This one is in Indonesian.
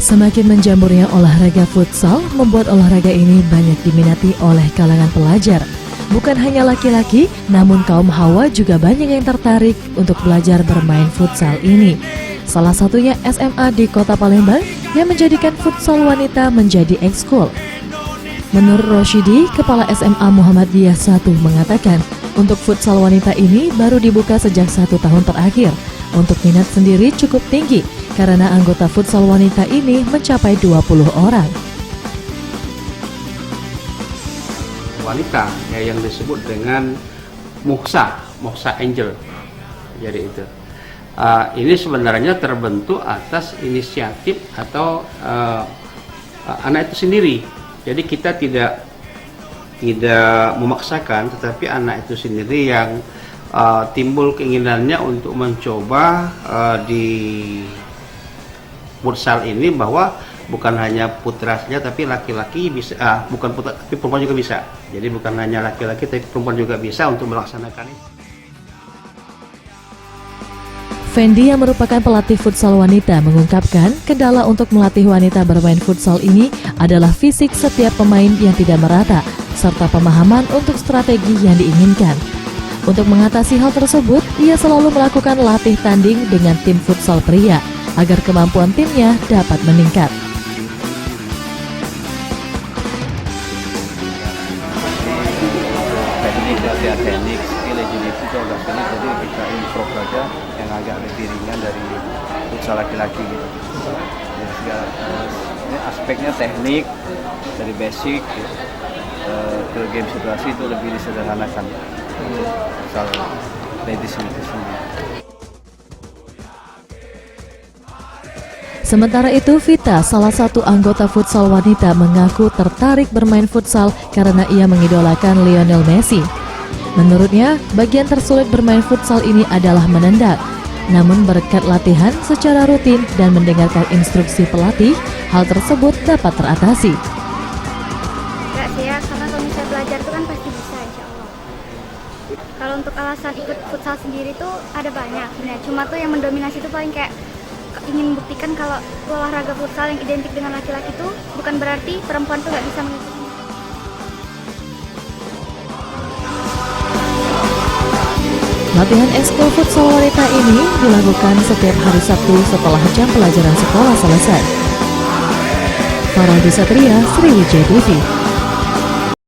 Semakin menjamurnya olahraga futsal membuat olahraga ini banyak diminati oleh kalangan pelajar. Bukan hanya laki-laki, namun kaum hawa juga banyak yang tertarik untuk belajar bermain futsal ini. Salah satunya SMA di Kota Palembang yang menjadikan futsal wanita menjadi ekskul. Menurut Roshidi, Kepala SMA Muhammadiyah 1 mengatakan, untuk futsal wanita ini baru dibuka sejak 1 tahun terakhir. Untuk minat sendiri cukup tinggi, karena anggota futsal wanita ini mencapai 20 orang. Wanita yang disebut dengan Muhsa Angel. Jadi itu. Ini sebenarnya terbentuk atas inisiatif atau anak itu sendiri. Jadi kita tidak memaksakan, tetapi anak itu sendiri yang timbul keinginannya untuk mencoba di futsal ini, bahwa bukan hanya putra saja tapi laki-laki bisa, bukan putra tapi perempuan juga bisa. Jadi bukan hanya laki-laki tapi perempuan juga bisa untuk melaksanakan ini. Fendi yang merupakan pelatih futsal wanita mengungkapkan kendala untuk melatih wanita bermain futsal ini adalah fisik setiap pemain yang tidak merata, serta pemahaman untuk strategi yang diinginkan. Untuk mengatasi hal tersebut, ia selalu melakukan latih tanding dengan tim futsal pria, agar kemampuan timnya dapat meningkat. Teknik, skill, agility itu agak sulit, jadi kita improve aja yang agak lebih ringan dari futsal laki-laki gitu. Jadi ini aspeknya teknik dari basic ke game situasi itu lebih disederhanakan futsal ladies itu sendiri. Sementara itu, Vita, salah satu anggota futsal wanita, mengaku tertarik bermain futsal karena ia mengidolakan Lionel Messi. Menurutnya, bagian tersulit bermain futsal ini adalah menendang. Namun berkat latihan secara rutin dan mendengarkan instruksi pelatih, hal tersebut dapat teratasi. Enggak sih ya, karena kalau misalnya belajar itu kan pasti bisa, insya Allah. Kalau untuk alasan ikut futsal sendiri tuh ada banyak. Nah, cuma tuh yang mendominasi itu paling kayak ingin membuktikan kalau olahraga futsal yang identik dengan laki-laki itu bukan berarti perempuan tuh nggak bisa mengikuti. Latihan ekskul futsal wanita ini dilakukan setiap hari Sabtu setelah jam pelajaran sekolah selesai. Farah Satria, Sriwijaya TV.